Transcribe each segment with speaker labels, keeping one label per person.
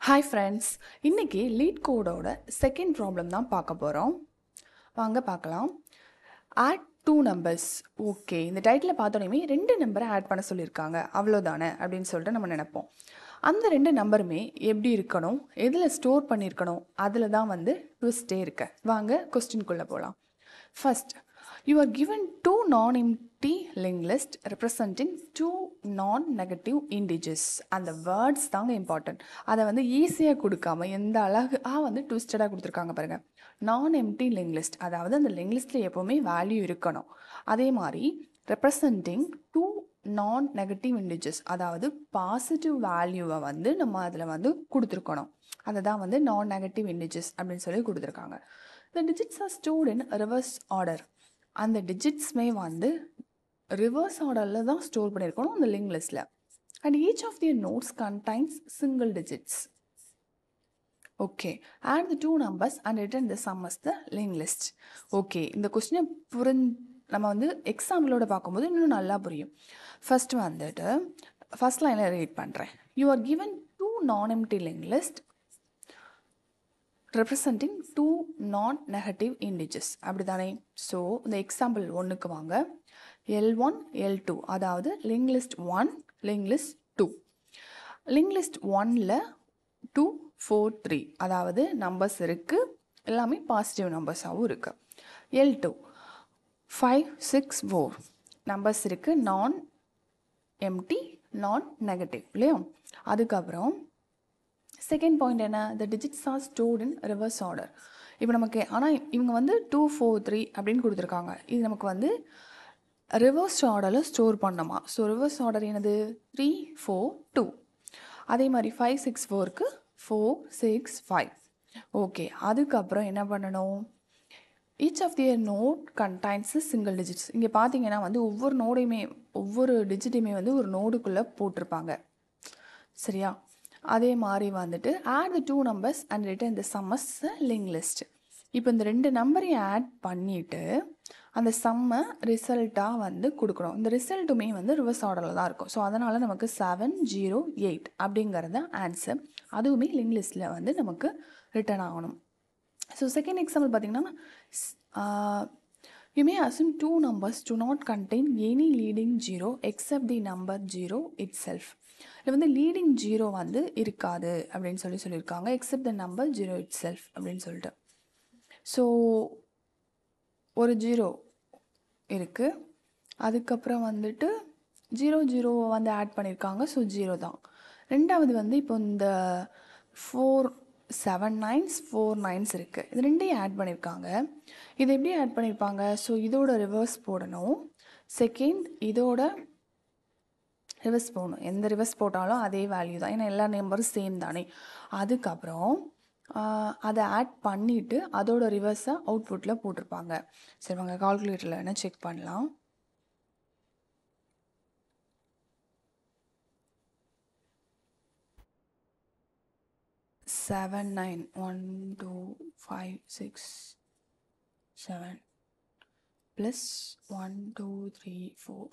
Speaker 1: Hi friends, இன்னைக்கு லீட் கோடோட செகண்ட் ப்ராப்ளம் தான் பார்க்க போகிறோம். வாங்க பார்க்கலாம். Add two numbers. ஓகே, இந்த டைட்டில் பார்த்தோன்னே ரெண்டு நம்பரை ஆட் பண்ண சொல்லியிருக்காங்க, அவ்வளோதானே அப்படின்னு சொல்லிட்டு நம்ம நினைப்போம். அந்த ரெண்டு நம்பருமே எப்படி இருக்கணும், எதில் ஸ்டோர் பண்ணியிருக்கணும், அதில் தான் வந்து ட்விஸ்டே இருக்கு. வாங்க கொஸ்டின்குள்ளே போகலாம். First, you are given two non-empty linked list representing two non-negative integers. அந்த வேர்ட்ஸ் தாங்க இம்பார்ட்டன்ட். அதை வந்து ஈஸியாக கொடுக்காம எந்த அழகாக வந்து ட்விஸ்டடாக கொடுத்துருக்காங்க பாருங்க. நான்-எம்டி லிங்க் லிஸ்ட், அதாவது அந்த லிங்க் லிஸ்ட்டில் எப்போவுமே வேல்யூ இருக்கணும். அதே மாதிரி ரெப்ரசன்டிங் டூ நான் நெகட்டிவ் இன்டிஜஸ், அதாவது பாசிட்டிவ் வேல்யூவை வந்து நம்ம அதில் வந்து கொடுத்துருக்கணும். அதை தான் வந்து நான் நெகட்டிவ் இன்டிஜஸ் அப்படின்னு சொல்லி கொடுத்துருக்காங்க. The digits are stored in reverse order. அந்த டிஜிட்ஸ்மே வந்து ரிவர்ஸ் ஆர்டரில் தான் ஸ்டோர் பண்ணியிருக்கணும் அந்த லிங்க் லிஸ்ட்டில். And each of their nodes contains single digits. Okay, add the two numbers and return the sum as the link list. Okay, இந்த கொஸ்டினை நம்ம வந்து எக்ஸாம்பிளோட பார்க்கும்போது இன்னும் நல்லா புரியும். ஃபர்ஸ்ட் வந்துட்டு ஃபர்ஸ்ட் லைனில் ரீட் பண்ணுறேன். You are given two nonempty linked list representing two non-negative integers. அப்படி தானே? ஸோ இந்த எக்ஸாம்பிள் ஒன்றுக்கு வாங்க. L1 L2, அதாவது link list 1 link list 2. Link list 1ல் 2 4 3, அதாவது நம்பர்ஸ் இருக்குது, எல்லாமே பாசிட்டிவ் நம்பர்ஸாகவும் இருக்குது. L2 5 6 4 நம்பர்ஸ் இருக்குது, நான் எம்டி நான் நெகட்டிவ் இல்லையா? அதுக்கப்புறம் செகண்ட் பாயிண்ட் என்ன? த digits R stored in reverse order. இப்போ நமக்கு ஆனால் இவங்க வந்து 2 4 3 அப்படின்னு கொடுத்துருக்காங்க. இது நமக்கு வந்து ரிவர்ஸ் ஆர்டரில் ஸ்டோர் பண்ணணுமா? ஸோ ரிவர்ஸ் ஆர்டர் என்னது? 3 4 2. அதே மாதிரி 5 6 4க்கு 4 6 5. ஓகே, அதுக்கப்புறம் என்ன பண்ணணும்? Each of their node contains single digits. இங்கே பார்த்தீங்கன்னா வந்து ஒவ்வொரு நோடையுமே ஒவ்வொரு டிஜிட்டையுமே வந்து ஒரு நோடுக்குள்ளே போட்டிருப்பாங்க, சரியா? அதே மாதிரி வந்துட்டு add the two numbers and return the sum as link list. இப்போ இந்த ரெண்டு நம்பரையும் ஆட் பண்ணிவிட்டு அந்த சம்மை ரிசல்ட்டாக வந்து கொடுக்குறோம். இந்த ரிசல்ட்டுமே வந்து ரிவர்ஸ் ஆர்டரில் தான் இருக்கும். ஸோ அதனால் நமக்கு 7 0 8 அப்படிங்கிறது ஆன்சர். அதுவுமே லிங்க் லிஸ்ட்டில் வந்து நமக்கு ரிட்டர்ன் ஆகணும். ஸோ செகண்ட் எக்ஸாம்பிள் பார்த்தீங்கன்னா, you may assume two numbers do not contain any leading zero except the number 0 itself. இதில் வந்து லீடிங் ஜீரோ வந்து இருக்காது அப்படின்னு சொல்லியிருக்காங்க, எக்ஸப்ட் த நம்பர் 0 itself அப்படின்னு சொல்லிட்டு. ஸோ ஒரு ஜீரோ இருக்குது, அதுக்கப்புறம் வந்துட்டு 0 0 வந்து ஆட் பண்ணியிருக்காங்க, ஸோ 0 தான். ரெண்டாவது வந்து இப்போ இந்த 4 7 9s 4 9s இருக்குது, இது ரெண்டையும் ஆட் பண்ணியிருக்காங்க. இது எப்படி ஆட் பண்ணியிருப்பாங்க? ஸோ இதோட ரிவர்ஸ் போடணும், செகண்ட் இதோட ரிவர்ஸ் போடணும். எந்த ரிவர்ஸ் போட்டாலும் அதே வேல்யூ தான், ஏன்னா எல்லா நம்பரும் சேம் தானே. அதுக்கப்புறம் அதை ஆட் பண்ணிவிட்டு அதோட ரிவர்ஸை அவுட்புட்டில் போட்டிருப்பாங்க. சரி, வாங்க கால்குலேட்டரில் வேணால் செக் பண்ணலாம். Seven 9 1 2 5 6 7 plus 1 2 3 4.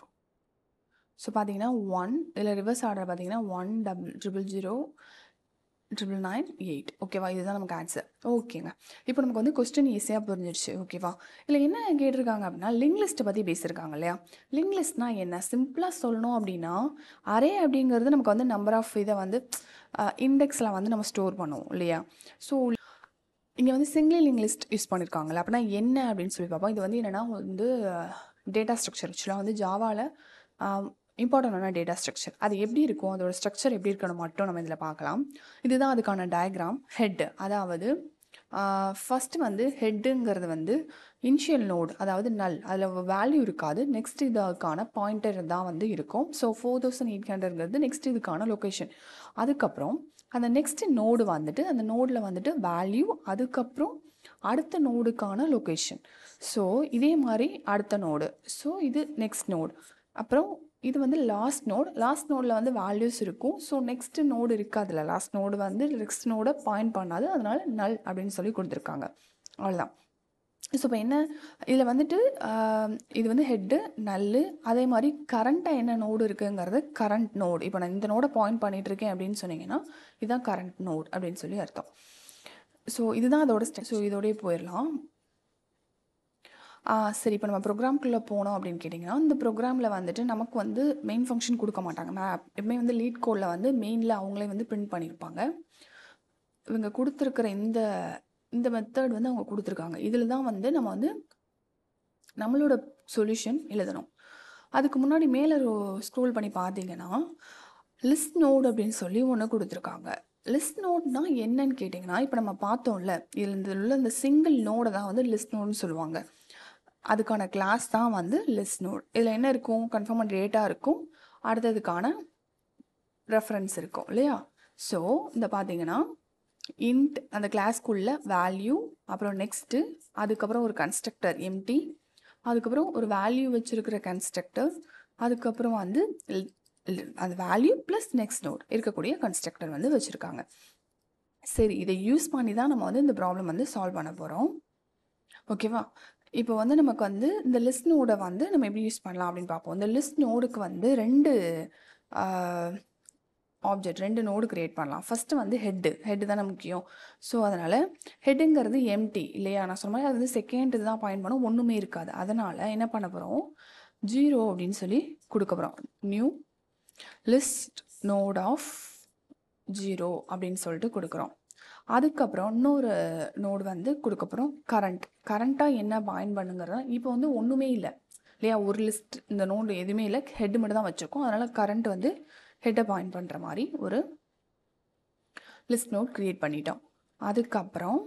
Speaker 1: ஸோ பார்த்தீங்கன்னா 1 இதில் ரிவர்ஸ் ஆர்டர் பார்த்தீங்கன்னா 1 0 0 9 9 8. ஓகேவா? இதுதான் நமக்கு ஆன்சர். ஓகேங்க, இப்போ நமக்கு வந்து கொஸ்டின் ஈஸியாக புரிஞ்சிடுச்சு. ஓகேவா? இல்லை என்ன கேட்டிருக்காங்க அப்படின்னா, லிங்க் லிஸ்ட்டை பற்றி பேசியிருக்காங்க இல்லையா? லிங்க் லிஸ்ட்னா என்ன? சிம்பிளாக சொல்லணும் அப்படின்னா, அரே அப்படிங்கிறது நமக்கு வந்து நம்பர் ஆஃப் இதை வந்து இண்டெக்ஸில் வந்து நம்ம ஸ்டோர் பண்ணுவோம் இல்லையா? ஸோ இங்கே வந்து சிங்கிள் லிங்க் லிஸ்ட் யூஸ் பண்ணியிருக்காங்கல்ல, அப்படின்னா என்ன அப்படின்னு சொல்லி பார்ப்போம். இது வந்து என்னென்னா வந்து டேட்டா ஸ்ட்ரக்சர். ஆக்சுவலாக வந்து ஜாவாவில் இம்பார்ட்டண்டான டேட்டா ஸ்ட்ரக்சர். அது எப்படி இருக்கும், அதோட ஸ்ட்ரக்சர் எப்படி இருக்கணும் மட்டும் நம்ம இதில் பார்க்கலாம். இதுதான் அதுக்கான டயக்ராம். ஹெட், அதாவது ஃபஸ்ட்டு வந்து ஹெட்டுங்கிறது வந்து இனிஷியல் நோடு, அதாவது நல், அதில் வேல்யூ இருக்காது. நெக்ஸ்ட் இதுக்கான பாயிண்டர் தான் வந்து இருக்கும். ஸோ 4800ங்கிறது நெக்ஸ்ட் இதுக்கான லொக்கேஷன். அதுக்கப்புறம் அந்த நெக்ஸ்ட் நோடு வந்துட்டு அந்த நோடில் வந்துட்டு வேல்யூ, அதுக்கப்புறம் அடுத்த நோடுக்கான லொக்கேஷன். ஸோ இதே மாதிரி அடுத்த நோடு, ஸோ இது நெக்ஸ்ட் நோடு, அப்புறம் இது வந்து லாஸ்ட் நோடு. லாஸ்ட் நோடில் வந்து வேல்யூஸ் இருக்கும். ஸோ நெக்ஸ்ட் நோடு இருக்காதுல்ல, லாஸ்ட் நோடு வந்து நெக்ஸ்ட் நோடை பாயிண்ட் பண்ணாது, அதனால நல் அப்படின்னு சொல்லி கொடுத்துருக்காங்க. அவ்வளோதான். ஸோ இப்போ என்ன இதில் வந்துட்டு இது வந்து ஹெட்டு நல்லு, அதே மாதிரி கரண்ட்டாக என்ன நோடு இருக்குங்கிறது கரண்ட் நோடு. இப்போ நான் இந்த நோடை பாயிண்ட் பண்ணிட்டு இருக்கேன் அப்படின்னு சொன்னீங்கன்னா இதுதான் கரண்ட் நோட் அப்படின்னு சொல்லி அர்த்தம். ஸோ இதுதான் அதோட ஸோ இதோடய போயிடலாம். சரி, இப்போ நம்ம ப்ரோக்ராம்குள்ளே போனோம் அப்படின்னு கேட்டிங்கன்னா, இந்த ப்ரோக்ராமில் வந்துட்டு நமக்கு வந்து மெயின் ஃபங்க்ஷன் கொடுக்க மாட்டாங்க. எப்பவுமே வந்து லீட் கோடில் வந்து மெயினில் அவங்களே வந்து பிரிண்ட் பண்ணியிருப்பாங்க. இவங்க கொடுத்துருக்கிற இந்த மெத்தட் வந்து அவங்க கொடுத்துருக்காங்க. இதில் தான் வந்து நம்ம வந்து நம்மளோட சொல்யூஷன் எழுதணும். அதுக்கு முன்னாடி மேலே ஸ்க்ரோல் பண்ணி பார்த்தீங்கன்னா லிஸ்ட் நோட் அப்படின்னு சொல்லி ஒன்று கொடுத்துருக்காங்க. லிஸ்ட் நோட்னா என்னன்னு கேட்டிங்கன்னா, இப்போ நம்ம பார்த்தோம்ல இதில் உள்ள இந்த சிங்கிள் நோடை தான் வந்து லிஸ்ட் நோட்னு சொல்லுவாங்க. அதுக்கான கிளாஸ் தான் வந்து லிஸ்ட் நோட். இதில் என்ன இருக்கும், கன்ஃபார்மாக டேட்டா இருக்கும், அடுத்ததுக்கான ரெஃபரன்ஸ் இருக்கும் இல்லையா. ஸோ இந்த பார்த்தீங்கன்னா இன்ட் அந்த கிளாஸ்க்குள்ள வேல்யூ, அப்புறம் நெக்ஸ்ட்டு, அதுக்கப்புறம் ஒரு கன்ஸ்ட்ரக்டர் எம்டி, அதுக்கப்புறம் ஒரு வேல்யூ வச்சுருக்கிற கன்ஸ்ட்ரக்டர், அதுக்கப்புறம் வந்து அந்த வேல்யூ ப்ளஸ் நெக்ஸ்ட் நோட் இருக்கக்கூடிய கன்ஸ்ட்ரக்டர் வந்து வச்சுருக்காங்க. சரி, இதை யூஸ் பண்ணி தான் நம்ம வந்து இந்த ப்ராப்ளம் வந்து சால்வ் பண்ண போகிறோம். ஓகேவா. இப்போ வந்து நமக்கு வந்து இந்த லிஸ்ட் நோடை வந்து நம்ம எப்படி யூஸ் பண்ணலாம் அப்படின்னு பார்ப்போம். இந்த லிஸ்ட் நோடுக்கு வந்து ரெண்டு நோடு கிரியேட் பண்ணலாம். ஃபஸ்ட்டு வந்து ஹெட்டு தானே முக்கியம். ஸோ அதனால் ஹெட்டுங்கிறது எம்டி இல்லையா. நான் சொன்ன மாதிரி அது வந்து செகண்ட் தான் பாயிண்ட் பண்ணோம், ஒன்றுமே இருக்காது. அதனால் என்ன பண்ண போகிறோம், 0 அப்படின்னு சொல்லி கொடுக்க போகிறோம். நியூ லிஸ்ட் நோட் ஆஃப் 0 அப்படின்னு சொல்லிட்டு கொடுக்குறோம். அதுக்கப்புறம் இன்னொரு நோடு வந்து கொடுக்க போகிறோம் கரண்ட்டாக என்ன பாயிண்ட் பண்ணுங்கிறத. இப்போ வந்து ஒன்றுமே இல்லை இல்லையா, ஒரு லிஸ்ட் இந்த நோடு எதுவுமே இல்லை, ஹெட்டு மட்டும் தான் வச்சுருக்கோம். அதனால் கரண்ட் வந்து ஹெட்டை பாயிண்ட் பண்ணுற மாதிரி ஒரு லிஸ்ட் நோட் க்ரியேட் பண்ணிட்டோம். அதுக்கப்புறம்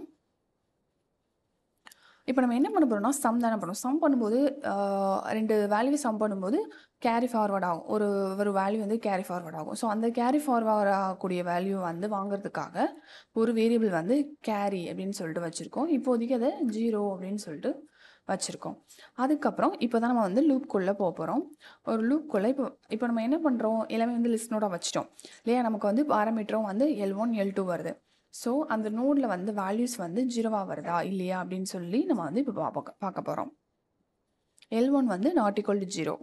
Speaker 1: இப்போ நம்ம என்ன பண்ண போகிறோம்னா சம் தானே பண்ணுறோம். சம் பண்ணும்போது ரெண்டு வேல்யூ சம் பண்ணும்போது கேரி ஃபார்வர்ட் ஆகும். ஒரு வேல்யூ வந்து கேரி ஃபார்வர்ட் ஆகும். ஸோ அந்த கேரி ஃபார்வர்ட் ஆகக்கூடிய வேல்யூ வந்து வாங்குறதுக்காக ஒரு வேரியபிள் வந்து கேரி அப்படின்னு சொல்லிட்டு வச்சுருக்கோம். இப்போதைக்கு அதை 0 அப்படின்னு சொல்லிட்டு வச்சுருக்கோம். அதுக்கப்புறம் இப்போ தான் நம்ம வந்து லூப்குள்ளே போக போகிறோம். ஒரு லூப்குள்ளே இப்போ நம்ம என்ன பண்ணுறோம், எல்லாமே வந்து லிஸ்ட் நோடாக வச்சிட்டோம் இல்லையா. நமக்கு வந்து பாராமீட்டரும் வந்து L1 L2 வருது. ஸோ அந்த நோடில் வந்து வேல்யூஸ் வந்து 0வா வருதா இல்லையா அப்படின்னு சொல்லி நம்ம வந்து இப்போ பார்க்க போகிறோம். L1 வந்து நாட் ஈக்குவல் டு 0,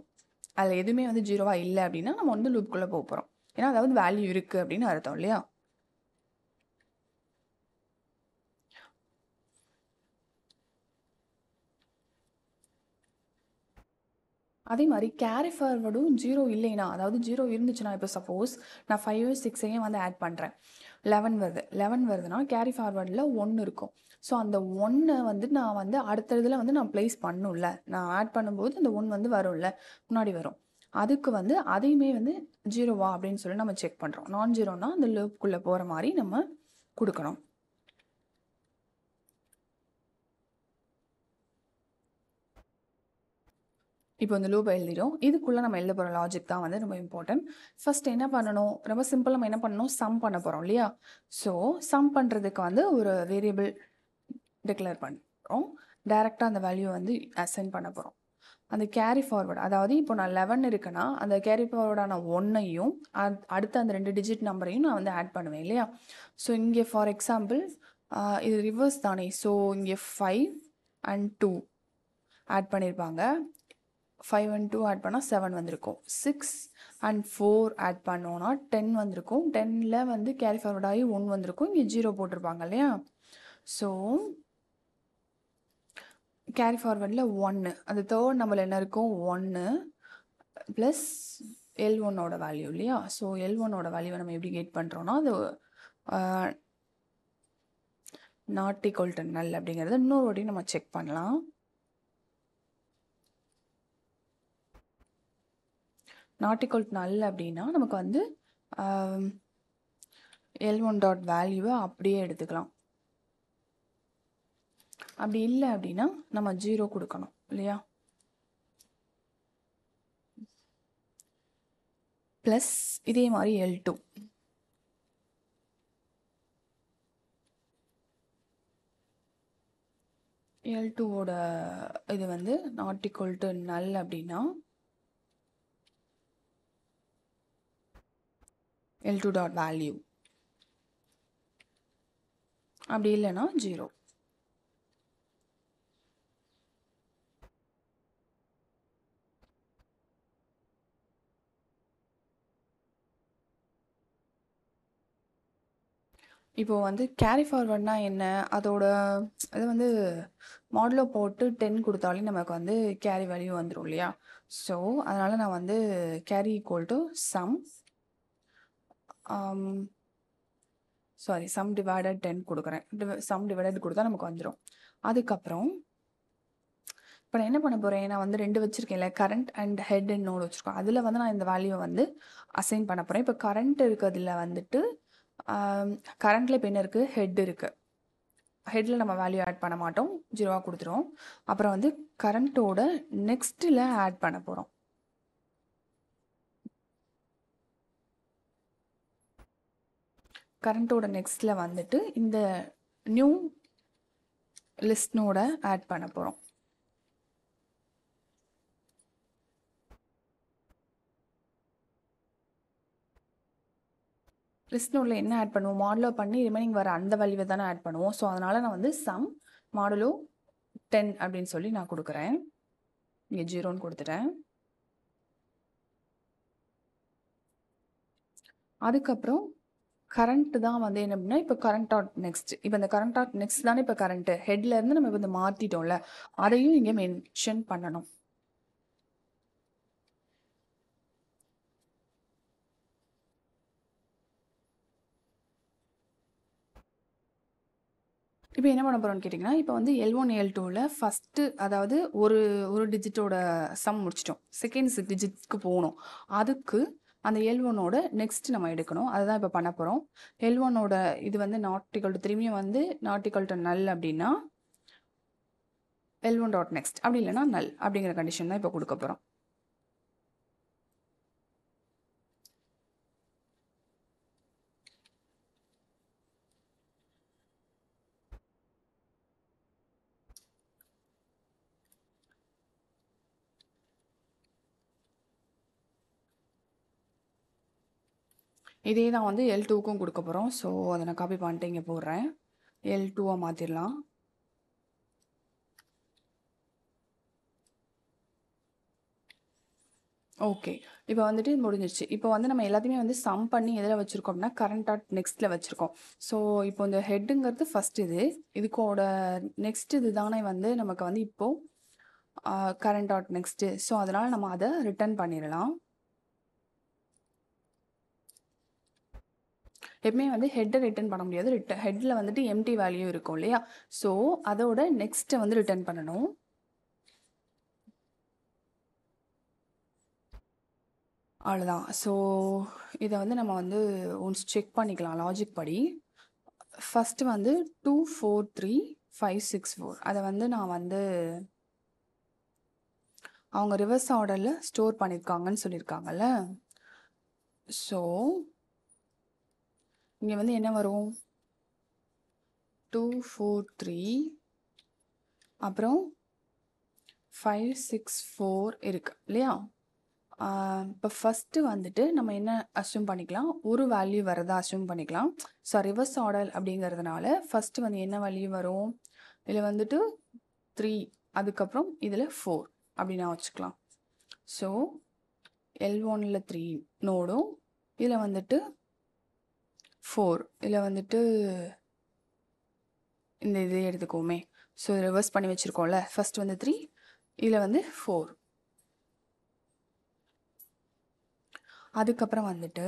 Speaker 1: அதில் எதுவுமே வந்து 0வா இல்லை அப்படின்னா நம்ம வந்து லூப்குள்ளே போக போகிறோம். ஏன்னா அதாவது வேல்யூ இருக்குது அப்படின்னு அர்த்தம் இல்லையா. அதே மாதிரி கேரி ஃபார்வர்டும் 0 இல்லைனா, அதாவது 0 இருந்துச்சுன்னா, இப்போ சப்போஸ் நான் 5 6ஐயும் வந்து ஆட் பண்ணுறேன், 11 வருதுன்னா கேரி ஃபார்வர்டில் 1 இருக்கும். ஸோ அந்த 1 வந்து நான் வந்து அடுத்த இதில் வந்து நான் ப்ளேஸ் பண்ணும்ல, நான் ஆட் பண்ணும்போது அந்த 1 வந்து வரும்ல, முன்னாடி வரும். அதுக்கு வந்து அதையுமே வந்து 0வா அப்படின்னு சொல்லி நம்ம செக் பண்ணுறோம். நான் 0னா அந்த லூப்குள்ளே போகிற மாதிரி நம்ம கொடுக்கணும். இப்போ இந்த லூப் எழுதிடும். இதுக்குள்ளே நம்ம எழுத போகிற லாஜிக் தான் வந்து ரொம்ப இம்பார்ட்டன்ட். ஃபர்ஸ்ட் என்ன பண்ணணும், ரொம்ப சிம்பிள், நம்ம என்ன பண்ணணும், சம் பண்ண போகிறோம் இல்லையா. ஸோ சம் பண்ணுறதுக்கு வந்து ஒரு வேரியபிள் டிக்ளேர் பண்ணுறோம். டைரெக்டாக அந்த வேல்யூ வந்து அசைன் பண்ண போகிறோம். அந்த கேரி ஃபார்வர்டு, அதாவது இப்போ நான் 11 இருக்குன்னா அந்த கேரி ஃபார்வர்டான 1ஐயும் அடுத்த அந்த 2 டிஜிட் நம்பரையும் நான் வந்து ஆட் பண்ணுவேன் இல்லையா. ஸோ இங்கே ஃபார் எக்ஸாம்பிள் இது ரிவர்ஸ் தானே. ஸோ இங்கே 5 and 2 ஆட் பண்ணியிருப்பாங்க. 5 and 2 ஆட் பண்ணால் 7 வந்திருக்கும். 6 and 4 ஆட் பண்ணோன்னா 10 வந்திருக்கும். 10ல் வந்து கேரி ஃபார்வர்ட் ஆகி 1 வந்திருக்கும். இங்கே 0 போட்டிருப்பாங்க இல்லையா. ஸோ கேரி ஃபார்வர்டில் 1, அந்த தேர்ட் நம்பரில் என்ன இருக்கும், 1 ப்ளஸ் L1ஓட வேல்யூ இல்லையா. ஸோ L1ஓட வேல்யூவை நம்ம எப்படி கெட் பண்ணுறோன்னா, அது நாட் ஈக்குவல் டு நல் அப்படிங்கிறத இன்னொரு வாட்டி நம்ம செக் பண்ணலாம். நாட் ஈக்குவல் டு நல் அப்படின்னா நமக்கு வந்து L1 டாட் வேல்யூவை அப்படியே எடுத்துக்கலாம். அப்படி இல்லை அப்படின்னா நம்ம 0 கொடுக்கணும் இல்லையா. ப்ளஸ் இதே மாதிரி L2, L2ஓட இது வந்து நாட் ஈக்குவல் டு நல் அப்படின்னா L2 டாட் வேல்யூ, அப்படி இல்லைன்னா 0. இப்போ வந்து கேரி ஃபார்வர்ட்னா என்ன? அதோட அது வந்து மாடுலோ போட்டு 10 குடுத்தாலே நமக்கு வந்து கேரி வேல்யூ வந்துரும் இல்லையா? ஸோ, அதனால நான் வந்து carry equal to sum um sorry sum divided 10 குடுக்குறேன். சம் டிவைடட் குடுத்தா நமக்கு வந்துரும். அதுக்கப்புறம் இப்ப நான் என்ன பண்ண போறேன்? நான் வந்து 2 வச்சிருக்கேன்ல. கரண்ட் அண்ட் ஹெட்ன்னு நோடு வச்சிருக்கோம். அதுல வந்து நான் இந்த வேல்யூவ வந்து அசைன் பண்ண போறேன். இப்ப கரண்ட் இருக்கதுல வந்துட்டு கரண்ட்ல இப்ப என்ன இருக்கு? ஹெட் இருக்கு. ஹெட்ல நம்ம வேல்யூ ஆட் பண்ண மாட்டோம். 0வா குடுத்துருவோம். அப்புறம் வந்து கரண்ட்டோட நெக்ஸ்ட்ல ஆட் பண்ண போறோம். கரண்ட்டோட நெக்ஸ்ட்ல வந்துட்டு இந்த நியூ லிஸ்ட் நோட ஆட் பண்ண போறோம். லிஸ்ட் நோட்ல என்ன ஆட் பண்ணுவோம்? மாடுலோ பண்ணி ரிமைனிங் வர அந்த வேல்யூவை தானே ஆட் பண்ணுவோம். ஸோ அதனால நான் வந்து சம் மாடுலோ 10 அப்படின்னு சொல்லி நான் கொடுக்குறேன். இங்கே 0ன்னு கொடுத்துட்டேன். அதுக்கப்புறம் கரண்ட் தான் வந்து என்ன அப்படின்னா இப்போ கரண்ட் டாட் நெக்ஸ்ட். இப்போ இந்த கரண்ட் டாட் நெக்ஸ்ட் தானே இப்போ கரண்ட் ஹெட்ல இருந்து நம்ம இப்போ மாத்திட்டோம்ல, அதையும் இங்கே மென்ஷன் பண்ணணும். இப்போ என்ன பண்ண போறோம்னு கேட்டிங்கன்னா, இப்போ வந்து L1 L2ல ஃபஸ்ட்டு அதாவது ஒரு ஒரு டிஜிட்டோட சம் முடிச்சிட்டோம். செகண்ட் டிஜிட்க்கு போகணும். அதுக்கு அந்த L1ஓட நெக்ஸ்ட் நம்ம எடுக்கணும். அதுதான் இப்போ பண்ண போறோம். L1ஓட இது வந்து நாட் ஈக்குவல் டு திரும்பியும் வந்து நாட் ஈக்குவல் டு நல் அப்படின்னா L1 டாட் நெக்ஸ்ட் அப்படி இல்லைன்னா நல் அப்படிங்கிற கண்டிஷன் தான் இப்போ கொடுக்க போறோம். இதே தான் வந்து L2க்கும் கொடுக்க போறோம். ஸோ அதை நான் காப்பி பண்ணிட்டு இங்கே போடுறேன். L2வா மாத்திரலாம். ஓகே. இப்போ வந்துட்டு முடிஞ்சிருச்சு. இப்போ வந்து நம்ம எல்லாத்தையுமே வந்து சம் பண்ணி எதில வச்சிருக்கோம் அப்படின்னா, கரண்ட் டாட் நெக்ஸ்ட்ல வச்சிருக்கோம். ஸோ இப்போ இந்த ஹெட்டுங்கிறது ஃபர்ஸ்ட் இது. இதுக்கோட நெக்ஸ்ட் இது தானே வந்து நமக்கு வந்து இப்போ கரண்ட் டாட் நெக்ஸ்ட். ஸோ அதனால நம்ம அதை ரிட்டர்ன் பண்ணிடலாம். எப்பவுமே வந்து ஹெட்டை ரிட்டர்ன் பண்ண முடியாது. ஹெட்ல வந்துட்டு எம்டி வேல்யூ இருக்கும் இல்லையா? ஸோ அதோட நெக்ஸ்ட்டை வந்து ரிட்டர்ன் பண்ணணும். அவ்வளோதான். ஸோ இதை வந்து நம்ம வந்து ஒன்ஸ் செக் பண்ணிக்கலாம் லாஜிக் படி. ஃபர்ஸ்ட் வந்து 2 4 3 5 6 4 அதை வந்து நான் வந்து அவங்க ரிவர்ஸ் ஆர்டர்ல ஸ்டோர் பண்ணியிருக்காங்கன்னு சொல்லியிருக்காங்கல்ல. ஸோ இங்கே வந்து என்ன வரும்? 2 4 3 அப்புறம் 5 6 4 இருக்கு இல்லையா? இப்போ ஃபஸ்ட்டு வந்துட்டு நம்ம என்ன அஸ்யூம் பண்ணிக்கலாம்? ஒரு வேல்யூ வரதா அஸ்யூம் பண்ணிக்கலாம். ஸோ ரிவர்ஸ் ஆர்டர் அப்படிங்கிறதுனால ஃபஸ்ட்டு வந்து என்ன வேல்யூ வரும்? இதில் வந்துட்டு 3 அதுக்கப்புறம் இதில் 4 அப்படி நான் வச்சுக்கலாம். ஸோ L1ல 3 நோடும் இதில் வந்துட்டு 4 இதில் வந்துட்டு இந்த இது எடுத்துக்கோமே. ஸோ ரிவர்ஸ் பண்ணி வச்சுருக்கோம்ல. ஃபர்ஸ்ட் வந்து 3 இதில் வந்து 4. அதுக்கப்புறம் வந்துட்டு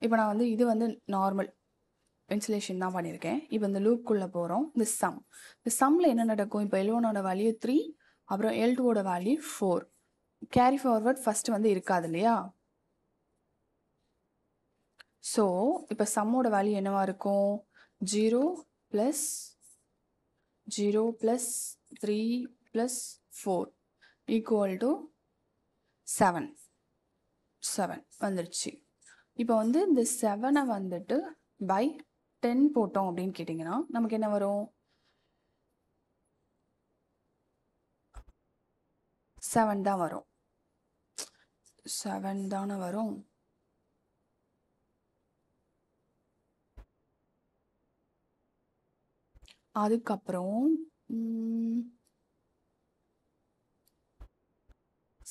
Speaker 1: இப்போ நான் வந்து இது வந்து நார்மல் இன்சுலேஷன் தான் பண்ணியிருக்கேன். இப்போ இந்த லூப்குள்ளே போகிறோம். இந்த சம்மில் என்ன நடக்கும்? இப்போ L1ஓட வேல்யூ 3 அப்புறம் L2ஓட வேல்யூ 4. கேரி ஃபார்வர்ட் ஃபர்ஸ்ட் வந்து இருக்காது இல்லையா? ஸோ இப்போ சம்மோட வேல்யூ என்னவா இருக்கும்? 0 + 0 + 3 + 4 ஈக்குவல் டு 7 வந்துருச்சு. இப்போ வந்து இந்த 7 வந்துட்டு பை 10 போட்டோம் அப்படின்னு கேட்டிங்கன்னா நமக்கு என்ன வரும்? 7 தான் வரும். 7 தானே வரும். அதுக்கப்புறம்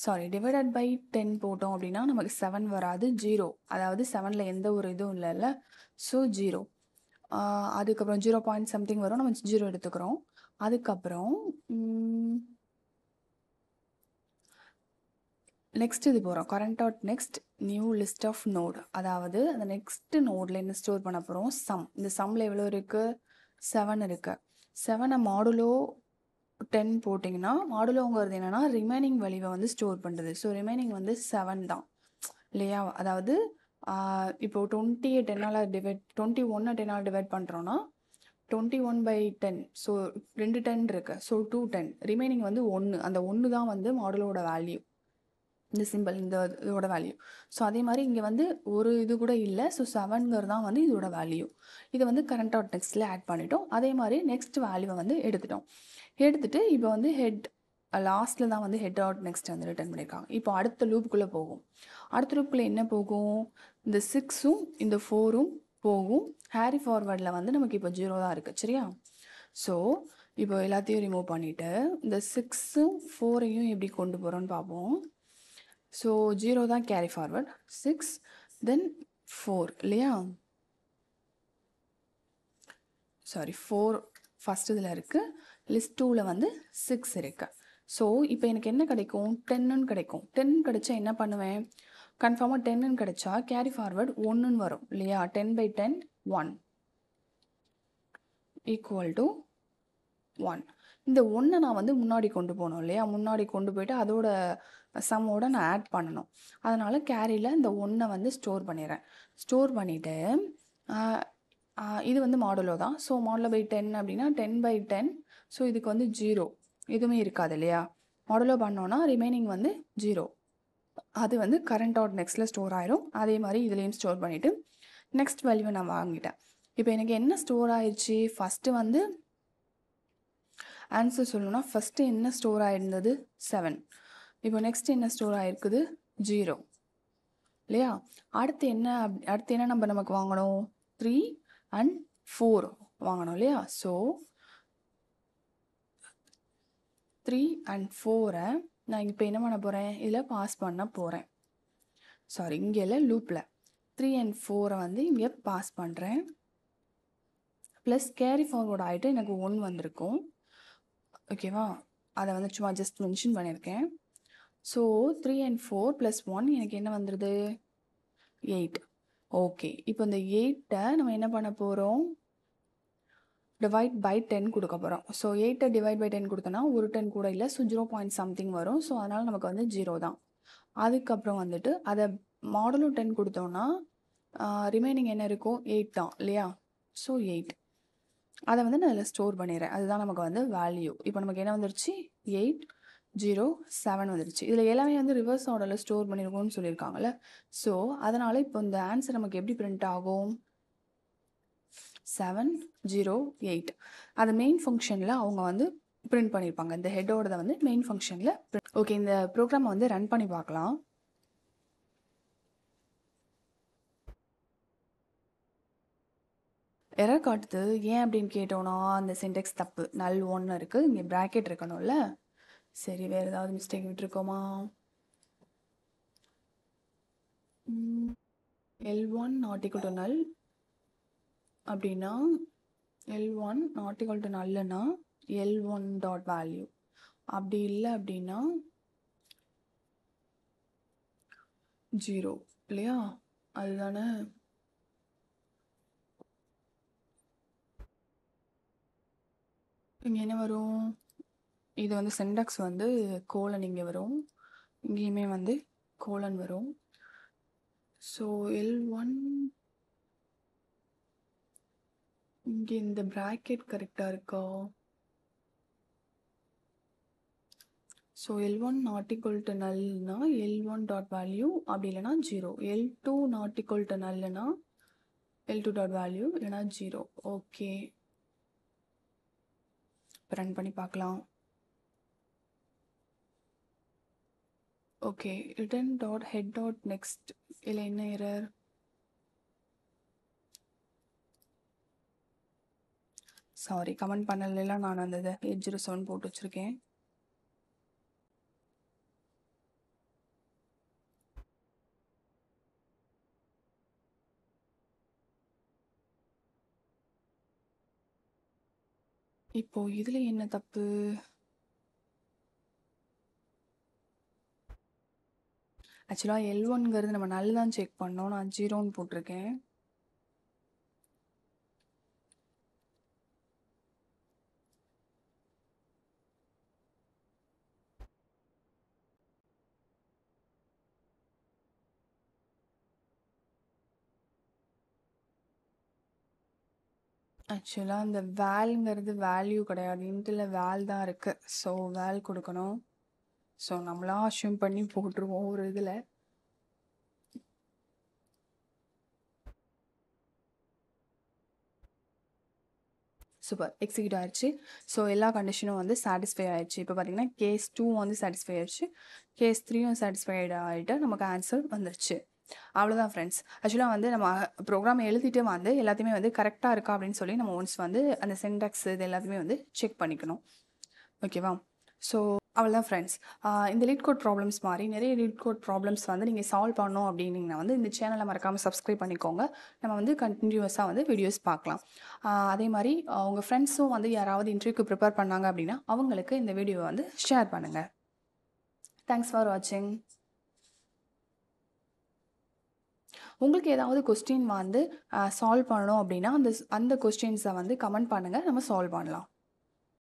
Speaker 1: சாரி டிவைடட் பை 10 போட்டோம் அப்படின்னா நமக்கு 7 வராது 0, அதாவது 7ல் எந்த ஒரு இதுவும் இல்லைல்ல, ஸோ 0. அதுக்கப்புறம் 0 பாயிண்ட் சம்திங் வரும், நம்ம 0 எடுத்துக்கிறோம். அதுக்கப்புறம் நெக்ஸ்ட் இது போகிறோம். Current dot next new list of node, அதாவது அந்த நெக்ஸ்ட் நோடில் என்ன ஸ்டோர் பண்ண போகிறோம், சம். இந்த சம்மில் எவ்வளோ இருக்குது, 7 இருக்குது. 7 மாடுலோ 10 போட்டிங்கன்னா மாடுலோங்கிறது என்னென்னா ரிமைனிங் வேல்யூவை வந்து ஸ்டோர் பண்ணுறது. ஸோ ரிமைனிங் வந்து 7 தான் இல்லையா. அதாவது இப்போ 20 10ஆல் டிவைட் 21 10ஆல் டிவைட் பண்ணுறோன்னா 21/10, ஸோ 2 10 இருக்குது, ஸோ 2 10, ரிமைனிங் வந்து 1, அந்த 1 தான் வந்து மாடுலோட வேல்யூ, இந்த சிம்பிள் இந்த இதோட வேல்யூ. ஸோ அதே மாதிரி இங்கே வந்து ஒரு இது கூட இல்லை, ஸோ 7ங்கிறது தான் வந்து இதோட வேல்யூ. இதை வந்து கரண்ட் டாட் நெக்ஸ்ட்டில் ஆட் பண்ணிட்டோம். அதே மாதிரி நெக்ஸ்ட் வேல்யூவை வந்து எடுத்துட்டோம். எடுத்துகிட்டு இப்போ வந்து ஹெட் லாஸ்ட்டில் தான் வந்து ஹெட் டாட் நெக்ஸ்ட் வந்து ரிட்டர்ன் பண்ணியிருக்காங்க. இப்போ அடுத்த லூப்புக்குள்ளே போகும். அடுத்த லூப்புக்குள்ளே என்ன போகும், இந்த 6ம் இந்த 4ம் போகும். ஹேரி ஃபார்வர்டில் வந்து நமக்கு இப்போ 0 தான் இருக்குது சரியா. ஸோ இப்போ எல்லாத்தையும் ரிமூவ் பண்ணிவிட்டு இந்த 6ம் 4ஐயும் எப்படி கொண்டு போகிறோன்னு பார்ப்போம். ஸோ 0 தான் கேரி ஃபார்வர்ட், 6 தென் 4 இல்லையா. சாரி 4 ஃபஸ்ட் இதில் இருக்குது, லிஸ்ட் 2ல் வந்து 6 இருக்குது. ஸோ இப்போ எனக்கு என்ன கிடைக்கும், 10ன்னு கிடைக்கும். 10 கிடைச்சா என்ன பண்ணுவேன், கன்ஃபார்மாக 10ன்னு கிடைச்சா கேரி ஃபார்வர்ட் 1ன்னு வரும் இல்லையா. 10/10 1 ஈக்குவல் டு 1. இந்த 1 நான் வந்து முன்னாடி கொண்டு போகணும் இல்லையா, முன்னாடி கொண்டு போயிட்டு அதோட சம்மோட நான் ஆட் பண்ணணும். அதனால் கேரியில் இந்த 1 வந்து ஸ்டோர் பண்ணிடுறேன். ஸ்டோர் பண்ணிவிட்டு இது வந்து மாடுலோ தான், ஸோ மாடுலோ பை 10 அப்படின்னா 10/10, ஸோ இதுக்கு வந்து 0 எதுவுமே இருக்காது இல்லையா. மாடுலோ பண்ணோன்னா ரிமைனிங் வந்து 0, அது வந்து கரண்ட் டாட் நெக்ஸ்ட்டில் ஸ்டோர் ஆயிரும். அதே மாதிரி இதுலேயும் ஸ்டோர் பண்ணிவிட்டு நெக்ஸ்ட் வேல்யூவை நான் வாங்கிட்டேன். இப்போ எனக்கு என்ன ஸ்டோர் ஆயிடுச்சு, ஃபஸ்ட்டு வந்து ஆன்சர் சொல்லணும்னா ஃபஸ்ட்டு என்ன ஸ்டோர் ஆகிருந்தது 7, இப்போ நெக்ஸ்ட் என்ன ஸ்டோர் ஆகிருக்குது 0 இல்லையா. அடுத்து என்ன நம்பர் நமக்கு வாங்கணும், 3 and 4 வாங்கணும் இல்லையா. ஸோ 3 and 4 நான் இப்போ என்ன பண்ண போகிறேன், இதில் பாஸ் பண்ண போகிறேன். சாரி இங்கே இல்லை, லூப்பில் 3 and 4 வந்து இங்கே பாஸ் பண்ணுறேன். ப்ளஸ் கேரி ஃபார்வர்ட் ஆகிட்டு எனக்கு 1 வந்திருக்கும் ஓகேவா. அதை வந்து சும்மா ஜஸ்ட் மென்ஷன் பண்ணியிருக்கேன். ஸோ 3 and 4 + 1 எனக்கு என்ன வந்துடுது 8. ஓகே, இப்போ இந்த 8ஐ நம்ம என்ன பண்ண போகிறோம், டிவைட் பை 10 கொடுக்க போகிறோம். ஸோ 8ஐ டிவைட் பை 10 கொடுத்தோன்னா ஒரு 10 கூட இல்லை, ஸோ 0 பாயிண்ட் சம்திங் வரும். ஸோ அதனால் நமக்கு வந்து 0 தான். அதுக்கப்புறம் வந்துட்டு அதை மாடலும் 10 கொடுத்தோன்னா ரிமைனிங் என்ன இருக்கும் 8 தான் இல்லையா. ஸோ 8 அதை வந்து நான் அதில் ஸ்டோர் பண்ணிடுறேன். அதுதான் நமக்கு வந்து வேல்யூ. இப்போ நமக்கு என்ன வந்துருச்சு 8 0 7 வந்துருச்சு. இதில் எல்லாமே வந்து ரிவர்ஸ் ஆர்டரில் ஸ்டோர் பண்ணியிருக்கோம்னு சொல்லியிருக்காங்கல்ல. ஸோ அதனால் இப்போ இந்த ஆன்சர் நமக்கு எப்படி பிரிண்ட் ஆகும், 7 0 8. அது மெயின் ஃபங்க்ஷனில் அவங்க வந்து பிரிண்ட் பண்ணியிருப்பாங்க. இந்த ஹெட்டோட வந்து மெயின் ஃபங்க்ஷனில். ஓகே, இந்த ப்ரோக்ராமை வந்து ரன் பண்ணி பார்க்கலாம். எரர் காட்டுது. ஏன் அப்படின்னு கேட்டோன்னா அந்த சின்டெக்ஸ் தப்பு, நல் 1 இருக்குது, இங்கே ப்ராக்கெட் இருக்கணும்ல. சரி, வேறு ஏதாவது mistake விட்டுருக்கோமா. L1 not equal to null அப்படின்னா L1 not equal to nullனா L1 டாட் வேல்யூ, அப்படி இல்லை அப்படின்னா 0 இல்லையா, அதுதானே. இங்கே என்ன வரும், இது வந்து சின்டாக்ஸ் வந்து கோலன் இங்கே வரும், இங்கேயுமே வந்து கோலன் வரும். ஸோ L1 இங்கே இந்த ப்ராக்கெட் கரெக்டாக இருக்கா. So L1 not equal to nullனா L1 டாட் வேல்யூ, அப்படி இல்லைனா 0. L2 not equal to nullனா L2 டாட் வேல்யூ, இல்லைனா 0. ஓகே, ரன் பண்ணி பார்க்கலாம். Okay, return dot head dot next, இல்லை என்ன எரர், சாரி கமெண்ட் பண்ணலாம். நான் அந்த 807 போட்டு வச்சுருக்கேன். இப்போ இதில் என்ன தப்பு? ஆக்சுவலாக L1ங்கிறது நம்ம நல் தான் செக் பண்ணோம். நான் 0ன்னு போட்டிருக்கேன். ஆக்சுவலாக இந்த வேல்ங்கிறது வேல்யூ கிடையாது. இன்ட்டில் வேல் தான் இருக்குது. ஸோ வேல் கொடுக்கணும். ஸோ நம்மளா அஷ்யூம் பண்ணி போட்டுருவோம் ஒரு இதில். சூப்பர், எக்ஸிக்யூட் ஆயிடுச்சு. ஸோ எல்லா கண்டிஷனும் வந்து சாட்டிஸ்ஃபை ஆயிடுச்சு. இப்போ பார்த்தீங்கன்னா கேஸ் 2 வந்து சாட்டிஸ்ஃபை ஆயிடுச்சு, கேஸ் 3யும் சாட்டிஸ்ஃபைடு ஆகிட்டு நமக்கு ஆன்சர் வந்துருச்சு. அவ்வளோதான் ஃப்ரெண்ட்ஸ். ஆக்சுவலாக வந்து நம்ம ப்ரோக்ராம் எழுதிட்டு வந்து எல்லாத்தையுமே வந்து கரெக்டாக இருக்கா அப்படின்னு சொல்லி நம்ம ஒன்ஸ் வந்து அந்த சின்டாக்ஸ் இது எல்லாத்தையுமே வந்து செக் பண்ணிக்கணும். ஓகேவா? ஸோ அவ்வளோதான் ஃப்ரெண்ட்ஸ். இந்த லீட் கோட் ப்ராப்ளம்ஸ் மாதிரி நிறைய லீட் கோட் ப்ராப்ளம்ஸ் வந்து நீங்கள் சால்வ் பண்ணணும் அப்படின்னீங்கன்னா வந்து இந்த சேனலை மறக்காமல் சப்ஸ்கிரைப் பண்ணிக்கோங்க. நம்ம வந்து கண்டினியூஸாக வந்து வீடியோஸ் பார்க்கலாம். அதே மாதிரி உங்கள் ஃப்ரெண்ட்ஸும் வந்து யாராவது இன்டர்வியூக்கு ப்ரிப்பேர் பண்ணாங்க அப்படின்னா அவங்களுக்கு இந்த வீடியோவை வந்து ஷேர் பண்ணுங்கள். தேங்க்ஸ் ஃபார் வாட்சிங். உங்களுக்கு ஏதாவது கொஸ்டின் வந்து சால்வ் பண்ணணும் அப்படின்னா அந்த கொஸ்டின்ஸை வந்து கமெண்ட் பண்ணுங்கள், நம்ம சால்வ் பண்ணலாம்.